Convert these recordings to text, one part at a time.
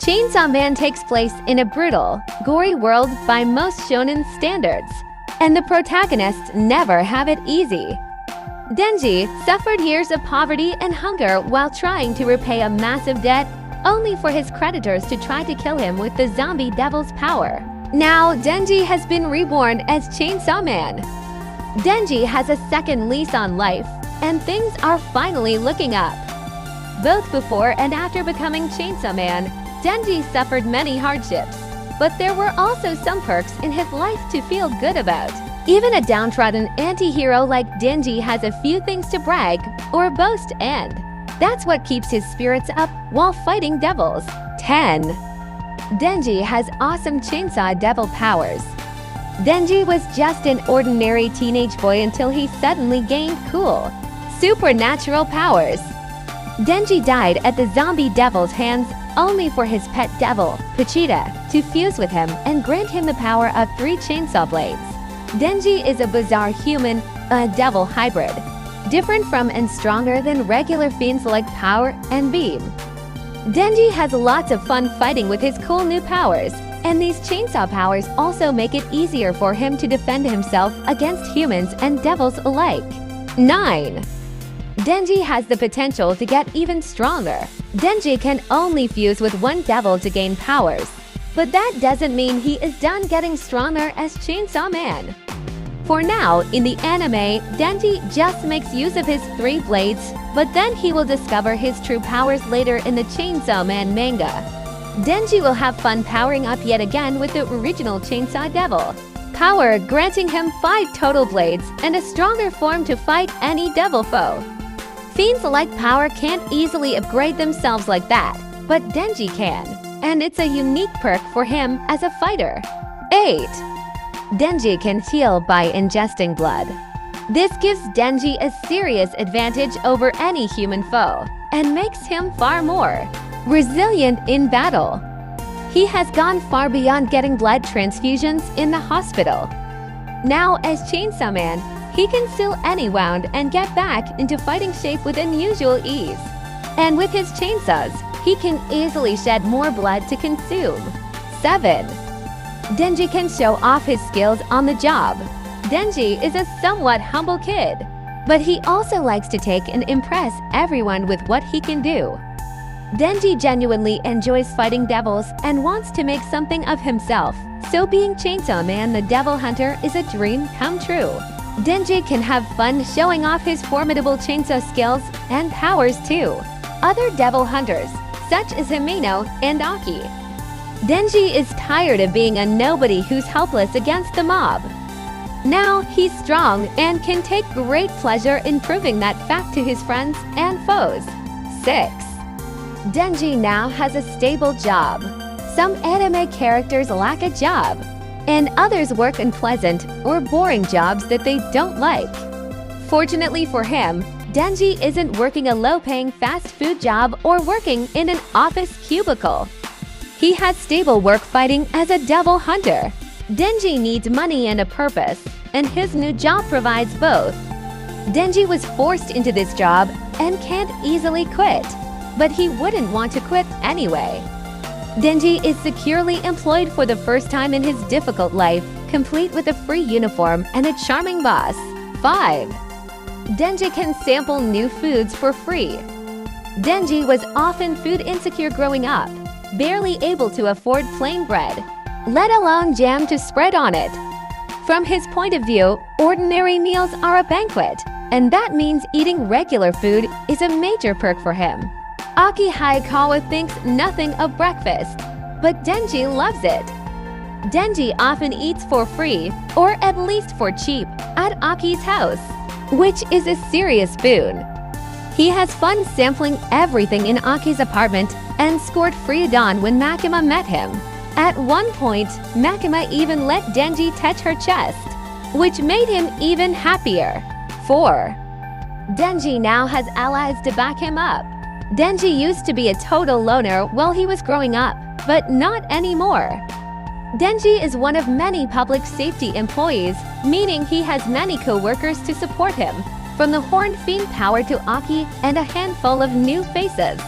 Chainsaw Man takes place in a brutal, gory world by most shonen standards, and the protagonists never have it easy. Denji suffered years of poverty and hunger while trying to repay a massive debt, only for his creditors to try to kill him with the zombie devil's power. Now, Denji has been reborn as Chainsaw Man. Denji has a second lease on life, and things are finally looking up. Both before and after becoming Chainsaw Man, Denji suffered many hardships, but there were also some perks in his life to feel good about. Even a downtrodden anti-hero like Denji has a few things to brag or boast, and that's what keeps his spirits up while fighting devils. 10. Denji has awesome chainsaw devil powers. Denji was just an ordinary teenage boy until he suddenly gained cool, supernatural powers. Denji died at the zombie devil's hands only for his pet devil, Pachita, to fuse with him and grant him the power of 3 chainsaw blades. Denji is a bizarre human, a devil hybrid, different from and stronger than regular fiends like Power and Beam. Denji has lots of fun fighting with his cool new powers, and these chainsaw powers also make it easier for him to defend himself against humans and devils alike. 9. Denji has the potential to get even stronger. Denji can only fuse with 1 devil to gain powers, but that doesn't mean he is done getting stronger as Chainsaw Man. For now, in the anime, Denji just makes use of his 3 blades, but then he will discover his true powers later in the Chainsaw Man manga. Denji will have fun powering up yet again with the original Chainsaw Devil, power granting him 5 total blades and a stronger form to fight any devil foe. Fiends like Power can't easily upgrade themselves like that, but Denji can, and it's a unique perk for him as a fighter. 8. Denji can heal by ingesting blood. This gives Denji a serious advantage over any human foe, and makes him far more resilient in battle. He has gone far beyond getting blood transfusions in the hospital. Now, as Chainsaw Man, he can still any-wound and get back into fighting shape with unusual ease. And with his chainsaws, he can easily shed more blood to consume. 7. Denji can show off his skills on the job. Denji is a somewhat humble kid, but he also likes to take and impress everyone with what he can do. Denji genuinely enjoys fighting devils and wants to make something of himself, so being Chainsaw Man the Devil Hunter is a dream come true. Denji can have fun showing off his formidable chainsaw skills and powers too. Other devil hunters, such as Himeno and Aki. Denji is tired of being a nobody who's helpless against the mob. Now he's strong and can take great pleasure in proving that fact to his friends and foes. 6. Denji now has a stable job. Some anime characters lack a job, and others work unpleasant or boring jobs that they don't like. Fortunately for him, Denji isn't working a low-paying fast food job or working in an office cubicle. He has stable work fighting as a devil hunter. Denji needs money and a purpose, and his new job provides both. Denji was forced into this job and can't easily quit, but he wouldn't want to quit anyway. Denji is securely employed for the first time in his difficult life, complete with a free uniform and a charming boss. 5. Denji can sample new foods for free. Denji was often food insecure growing up, barely able to afford plain bread, let alone jam to spread on it. From his point of view, ordinary meals are a banquet, and that means eating regular food is a major perk for him. Aki Hayakawa thinks nothing of breakfast, but Denji loves it. Denji often eats for free, or at least for cheap, at Aki's house, which is a serious boon. He has fun sampling everything in Aki's apartment and scored free Udon when Makima met him. At one point, Makima even let Denji touch her chest, which made him even happier. 4. Denji now has allies to back him up. Denji used to be a total loner while he was growing up, but not anymore. Denji is one of many public safety employees, meaning he has many co-workers to support him, from the Horned Fiend Power to Aki and a handful of new faces.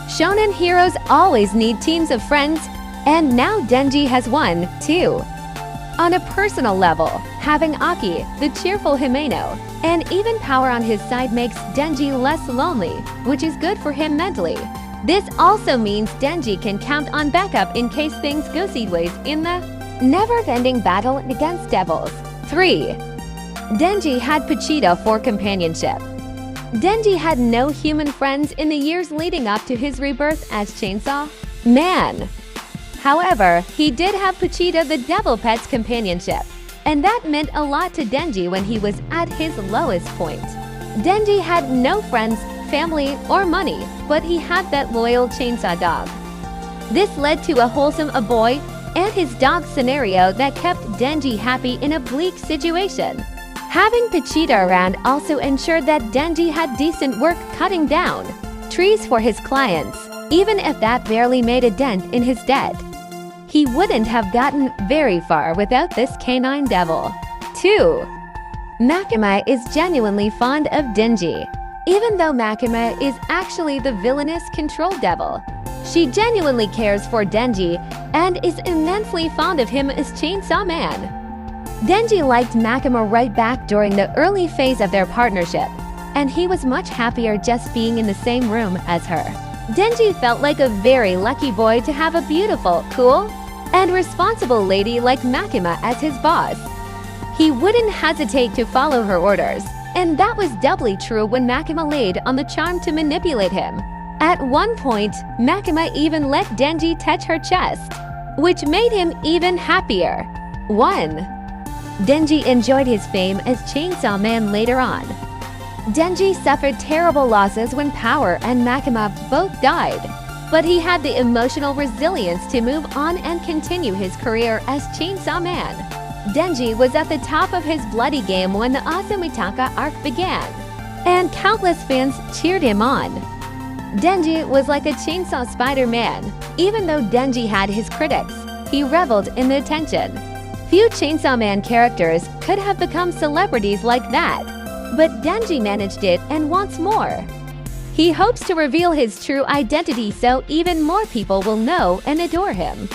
Shonen heroes always need teams of friends, and now Denji has one, too. On a personal level, having Aki, the cheerful Himeno, and even power on his side makes Denji less lonely, which is good for him mentally. This also means Denji can count on backup in case things go sideways in the never-ending battle against devils. 3. Denji had Pochita for companionship. Denji had no human friends in the years leading up to his rebirth as Chainsaw Man. However, he did have Pochita the Devil Pet's companionship, and that meant a lot to Denji when he was at his lowest point. Denji had no friends, family, or money, but he had that loyal chainsaw dog. This led to a wholesome a boy and his dog scenario that kept Denji happy in a bleak situation. Having Pochita around also ensured that Denji had decent work cutting down trees for his clients, even if that barely made a dent in his debt. He wouldn't have gotten very far without this canine devil. 2. Makima is genuinely fond of Denji. Even though Makima is actually the villainous control devil, she genuinely cares for Denji and is immensely fond of him as Chainsaw Man. Denji liked Makima right back during the early phase of their partnership, and he was much happier just being in the same room as her. Denji felt like a very lucky boy to have a beautiful, cool, and responsible lady like Makima as his boss. He wouldn't hesitate to follow her orders, and that was doubly true when Makima laid on the charm to manipulate him. At one point, Makima even let Denji touch her chest, which made him even happier. 1. Denji enjoyed his fame as Chainsaw Man later on. Denji suffered terrible losses when Power and Makima both died, but he had the emotional resilience to move on and continue his career as Chainsaw Man. Denji was at the top of his bloody game when the Azumitaka arc began, and countless fans cheered him on. Denji was like a chainsaw Spider-Man. Even though Denji had his critics, he reveled in the attention. Few Chainsaw Man characters could have become celebrities like that, but Denji managed it and wants more. He hopes to reveal his true identity so even more people will know and adore him.